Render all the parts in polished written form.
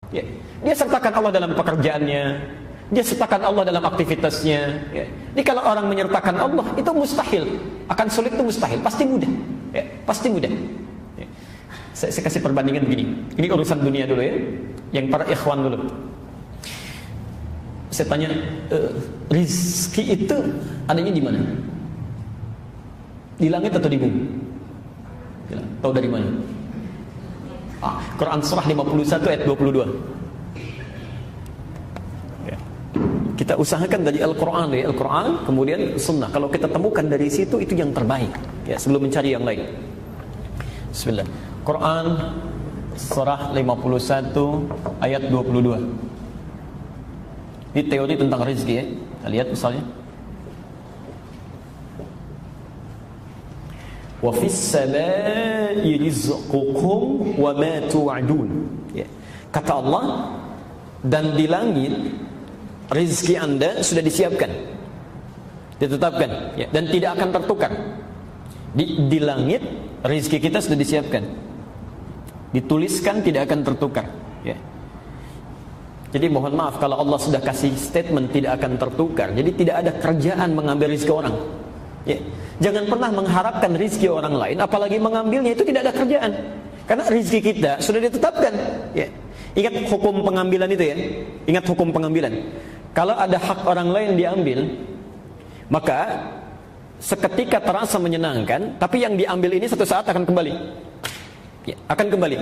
Ya. Dia sertakan Allah dalam pekerjaannya, dia sertakan Allah dalam aktivitasnya. Ya. Jadi kalau orang menyertakan Allah itu mustahil, akan sulit itu mustahil, pasti mudah. Ya, pasti mudah. Ya. Saya kasih perbandingan begini. Ini urusan dunia dulu ya, yang para ikhwan dulu. Saya tanya, rizki itu adanya di mana? Di langit atau di bumi? Tahu dari mana? Quran surah 51 ayat 22. Ya. Kita usahakan dari Al-Quran, kemudian Sunnah. Kalau kita temukan dari situ, itu yang terbaik. Ya, sebelum mencari yang lain. Bismillah. Quran surah 51 ayat 22. Ini teori tentang rezeki ya. Kita lihat misalnya. Wa fis samaa'i rizqukum wa ma tu'adun. Ya. Kata Allah, dan di langit rezeki Anda sudah disiapkan, ditetapkan, ya, dan tidak akan tertukar. Di langit rezeki kita sudah disiapkan, dituliskan, tidak akan tertukar. Ya. Jadi mohon maaf kalau Allah sudah kasih statement tidak akan tertukar, jadi tidak ada kerjaan mengambil rezeki orang. Ya. Jangan pernah mengharapkan rezeki orang lain, apalagi mengambilnya, itu tidak ada kerjaan. Karena rezeki kita sudah ditetapkan. Ya. Ingat hukum pengambilan itu ya. Ingat hukum pengambilan. Kalau ada hak orang lain diambil, maka seketika terasa menyenangkan, tapi yang diambil ini satu saat akan kembali. Ya, akan kembali.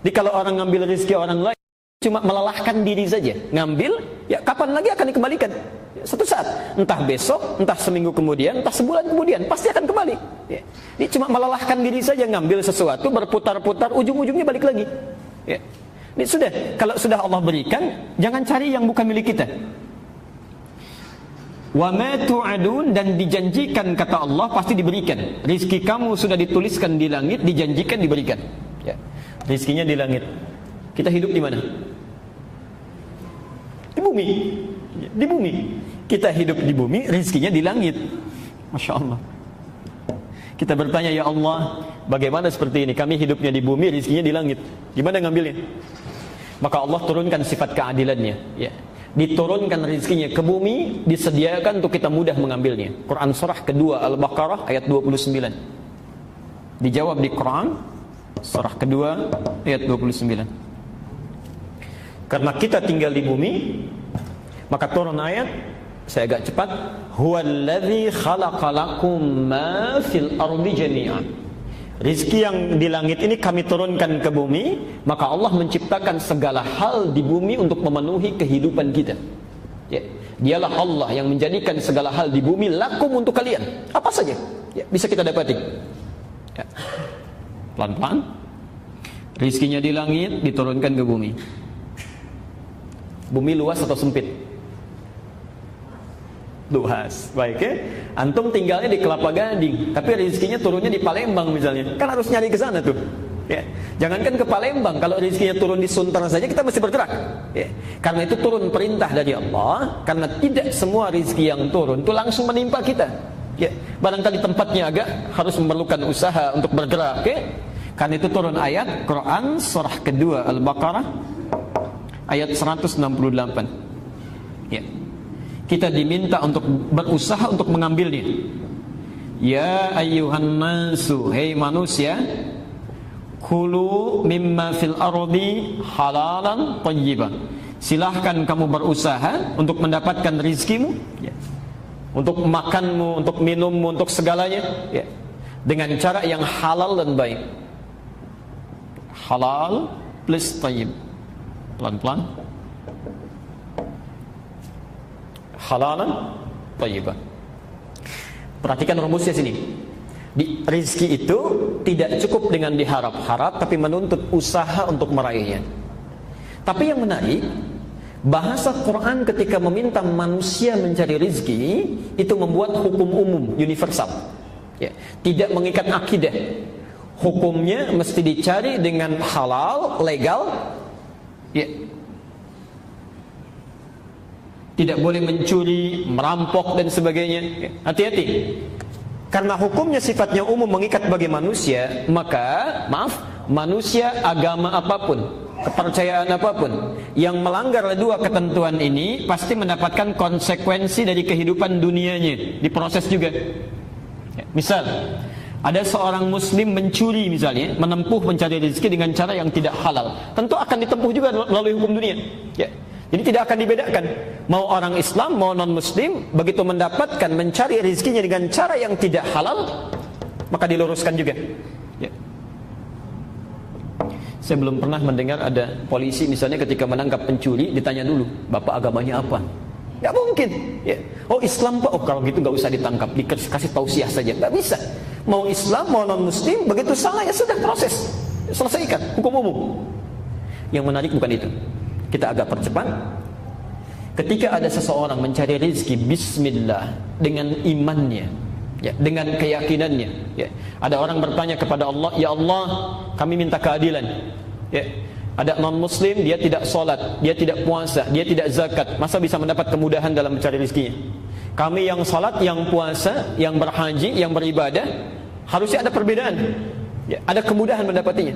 Jadi kalau orang ngambil rezeki orang lain, cuma melelahkan diri saja, ngambil, ya kapan lagi akan dikembalikan? Ya, satu saat, entah besok, entah seminggu kemudian, entah sebulan kemudian, pasti akan kembali. Ya. Ini cuma melelahkan diri saja, ngambil sesuatu, berputar-putar, ujung-ujungnya balik lagi. Ya. Ini sudah, kalau sudah Allah berikan, jangan cari yang bukan milik kita. Wa ma tu'adun, dan dijanjikan kata Allah pasti diberikan. Rizki kamu sudah dituliskan di langit, dijanjikan diberikan. Ya. Rizkinya di langit. Kita hidup di mana? Di bumi. Di bumi. Kita hidup di bumi, rizkinya di langit. Masya Allah. Kita bertanya, ya Allah, bagaimana seperti ini? Kami hidupnya di bumi, rizkinya di langit. Gimana ngambilnya? Maka Allah turunkan sifat keadilannya. Ya. Diturunkan rizkinya ke bumi, disediakan untuk kita mudah mengambilnya. Quran surah kedua Al-Baqarah ayat 29. Dijawab di Quran surah kedua ayat 29. Karena kita tinggal di bumi, maka turun ayat, saya agak cepat, huwallazi khalaqalakum ma fil ardi jami'an. Rizki yang di langit ini kami turunkan ke bumi, maka Allah menciptakan segala hal di bumi untuk memenuhi kehidupan kita. Ya. Dialah Allah yang menjadikan segala hal di bumi lakum untuk kalian. Apa saja ya, bisa kita dapati. Ya. Pelan-pelan. Rizkinya di langit diturunkan ke bumi. Bumi luas atau sempit? Luas, baik ya. Antum tinggalnya di Kelapa Gading, tapi rezekinya turunnya di Palembang misalnya, kan harus nyari ke sana tuh. Ya. Jangankan ke Palembang, kalau rezekinya turun di Sunter saja kita mesti bergerak. Ya. Karena itu turun perintah dari Allah, karena tidak semua rezeki yang turun itu langsung menimpa kita. Ya. Barangkali tempatnya agak harus memerlukan usaha untuk bergerak. Ya. Karena itu turun ayat Quran surah kedua Al-Baqarah ayat 168. Ya. Kita diminta untuk berusaha untuk mengambilnya. Ya ayyuhan nasu, hei manusia, kulu mimma fil ardi halalan thayyiban. Silahkan kamu berusaha untuk mendapatkan rizkimu, ya. Untuk makanmu, untuk minummu, untuk segalanya, ya. Dengan cara yang halal dan baik. Halal plus thayyib. Pelan-pelan. Halalan thayyiban. Perhatikan rumusnya sini. Di rizki itu tidak cukup dengan diharap-harap, tapi menuntut usaha untuk meraihnya. Tapi yang menarik, bahasa Quran ketika meminta manusia mencari rizki itu membuat hukum umum, universal. Ya, tidak mengikat akidah. Hukumnya mesti dicari dengan halal, legal. Ya. Tidak boleh mencuri, merampok dan sebagainya. Hati-hati. Karena hukumnya sifatnya umum mengikat bagi manusia, maka manusia agama apapun, kepercayaan apapun yang melanggar dua ketentuan ini pasti mendapatkan konsekuensi dari kehidupan dunianya, diproses juga. Misal ada seorang muslim mencuri misalnya, menempuh mencari rezeki dengan cara yang tidak halal, tentu akan ditempuh juga melalui hukum dunia. Jadi tidak akan dibedakan, mau orang Islam mau non muslim, begitu mendapatkan mencari rezekinya dengan cara yang tidak halal, maka diluruskan juga. Saya belum pernah mendengar ada polisi misalnya ketika menangkap pencuri ditanya dulu, bapak agamanya apa? Nggak mungkin. Oh Islam pak, oh kalau gitu nggak usah ditangkap, dikasih tausiah saja. Nggak bisa. Mau Islam mau non muslim, begitu salah ya sudah, proses, selesaikan, hukum umum. Yang menarik bukan itu. Kita agak percepat. Ketika ada seseorang mencari rezeki bismillah dengan imannya, dengan keyakinannya, ada orang bertanya kepada Allah, ya Allah kami minta keadilan. Ada non muslim, dia tidak sholat, dia tidak puasa, dia tidak zakat, masa bisa mendapat kemudahan dalam mencari rezekinya? Kami yang sholat, yang puasa, yang berhaji, yang beribadah, harusnya ada perbedaan, ada kemudahan mendapatinya.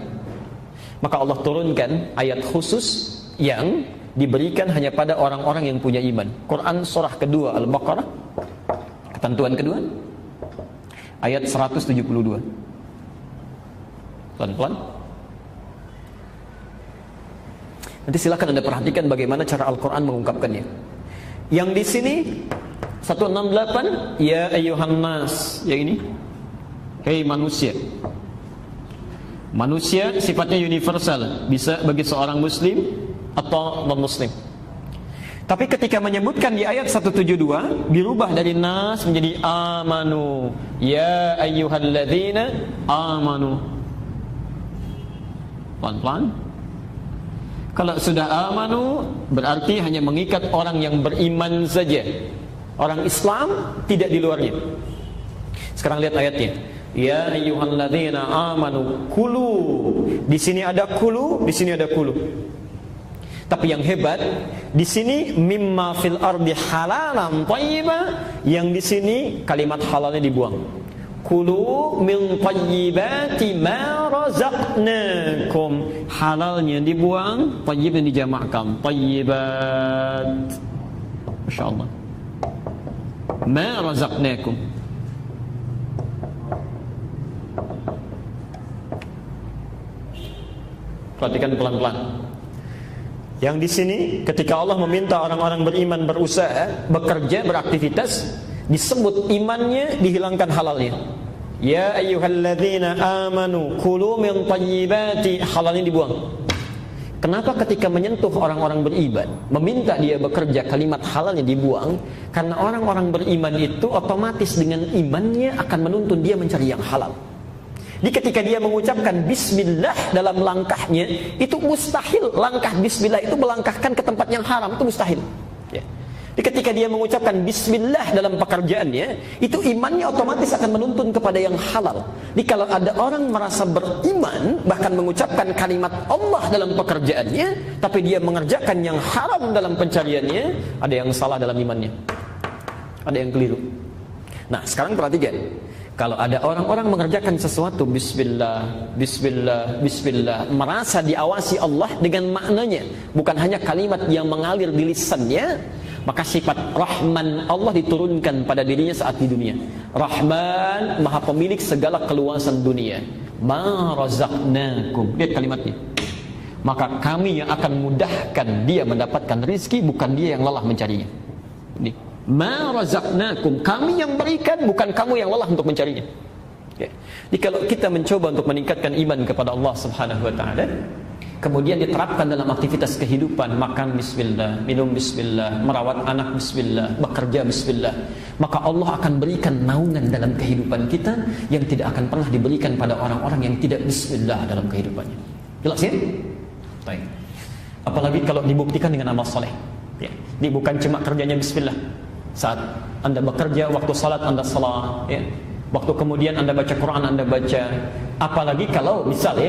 Maka Allah turunkan ayat khusus yang diberikan hanya pada orang-orang yang punya iman. Quran surah kedua Al-Baqarah, ketentuan kedua, ayat 172. Pelan-pelan. Nanti silakan Anda perhatikan bagaimana cara Al-Quran mengungkapkannya. Yang di sini 168, ya ayyuhan nas, yang ini, hei manusia. Manusia sifatnya universal, bisa bagi seorang muslim atau non-muslim. Tapi ketika menyebutkan di ayat 172, dirubah dari nas menjadi amanu, ya ayyuhalladzina amanu. Pelan-pelan. Kalau sudah amanu berarti hanya mengikat orang yang beriman saja. Orang Islam tidak di luarnya. Sekarang lihat ayatnya. Ya ayyuhalladzina amanu kulu. Di sini ada kulu, di sini ada kulu. Tapi yang hebat di sini mimma fil ardi halalan thayyiba, yang di sini kalimat halalnya dibuang. Kulu min thayyibati ma razaqnakum, halalnya dibuang, thayyibnya dijamakkan, thayyibat. Masyaallah. Ma razaqnakum. Perhatikan pelan-pelan. Yang di sini ketika Allah meminta orang-orang beriman berusaha, bekerja, beraktivitas, disebut imannya, dihilangkan halalnya. Ya ayyuhalladzina amanu kulu min thayyibati, halalnya dibuang. Kenapa ketika menyentuh orang-orang beriman, meminta dia bekerja, kalimat halalnya dibuang? Karena orang-orang beriman itu otomatis dengan imannya akan menuntun dia mencari yang halal. Jadi ketika dia mengucapkan bismillah dalam langkahnya, itu mustahil langkah bismillah itu melangkahkan ke tempat yang haram, itu mustahil. Jadi ketika dia mengucapkan bismillah dalam pekerjaannya, itu imannya otomatis akan menuntun kepada yang halal. Jadi kalau ada orang merasa beriman, bahkan mengucapkan kalimat Allah dalam pekerjaannya, tapi dia mengerjakan yang haram dalam pencariannya, ada yang salah dalam imannya, ada yang keliru. Nah sekarang perhatikan. Kalau ada orang-orang mengerjakan sesuatu bismillah, bismillah, bismillah, merasa diawasi Allah dengan maknanya, bukan hanya kalimat yang mengalir di lisannya, maka sifat Rahman Allah diturunkan pada dirinya saat di dunia. Rahman, Maha Pemilik segala keluasan dunia. Ma razaqnakum. Lihat kalimatnya. Maka kami yang akan mudahkan dia mendapatkan rizki, bukan dia yang lelah mencarinya. Ini. Ma razaqnakum, kami yang berikan, bukan kamu yang lelah untuk mencarinya. Jadi kalau kita mencoba untuk meningkatkan iman kepada Allah Subhanahu wa taala, kemudian diterapkan dalam aktivitas kehidupan, makan bismillah, minum bismillah, merawat anak bismillah, bekerja bismillah, maka Allah akan berikan naungan dalam kehidupan kita yang tidak akan pernah diberikan pada orang-orang yang tidak bismillah dalam kehidupannya. Jelas ya? Baik. Apalagi kalau dibuktikan dengan amal soleh. Ini bukan cuma kerjanya bismillah. Saat Anda bekerja, waktu salat Anda salat, waktu kemudian Anda baca Quran Anda baca. Apalagi kalau misal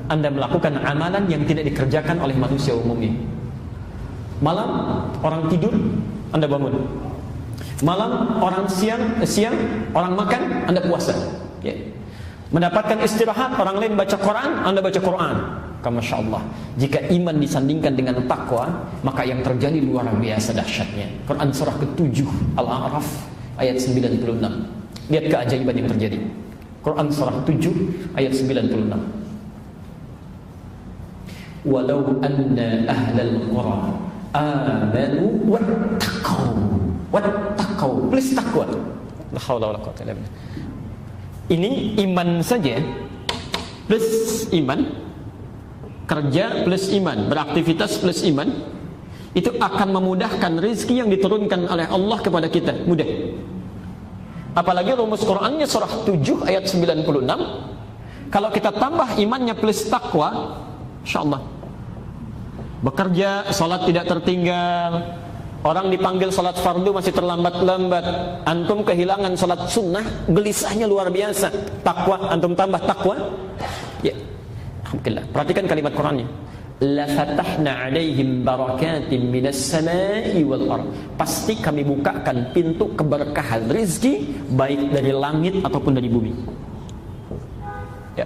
Anda melakukan amalan yang tidak dikerjakan oleh manusia umumnya. Malam orang tidur, Anda bangun. Malam orang siang orang makan, Anda puasa. Mendapatkan istirahat, orang lain baca Quran, Anda baca Quran. Masya Allah. Jika iman disandingkan dengan takwa, maka yang terjadi luar biasa dahsyatnya. Quran surah ke-7 Al-A'raf ayat 96. Lihat keajaiban yang terjadi. Quran surah 7 ayat 96. Walau anna ahlal qura amanu wattaqau plus takwa. La haula wala quwwata illa billah. Ini iman saja plus iman, kerja plus iman, beraktivitas plus iman, itu akan memudahkan rezeki yang diturunkan oleh Allah kepada kita, mudah. Apalagi rumus Qur'annya surah 7 ayat 96. Kalau kita tambah imannya plus takwa, insyaallah bekerja, salat tidak tertinggal. Orang dipanggil salat fardu masih terlambat-lambat. Antum kehilangan salat sunnah, gelisahnya luar biasa. Takwa, antum tambah takwa. Ya, alhamdulillah. Perhatikan kalimat Qur'annya. La fatahna 'alaihim barakatin minas sama'i wal ardh. Pasti kami bukakan pintu keberkahan rezeki baik dari langit ataupun dari bumi. Ya.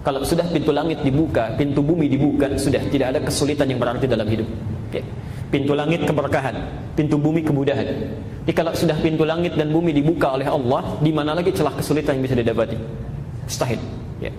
Kalau sudah pintu langit dibuka, pintu bumi dibuka, sudah tidak ada kesulitan yang berarti dalam hidup. Ya. Pintu langit keberkahan, pintu bumi kemudahan. Jadi kalau sudah pintu langit dan bumi dibuka oleh Allah, di mana lagi celah kesulitan yang bisa didapati? Mustahil. Ya.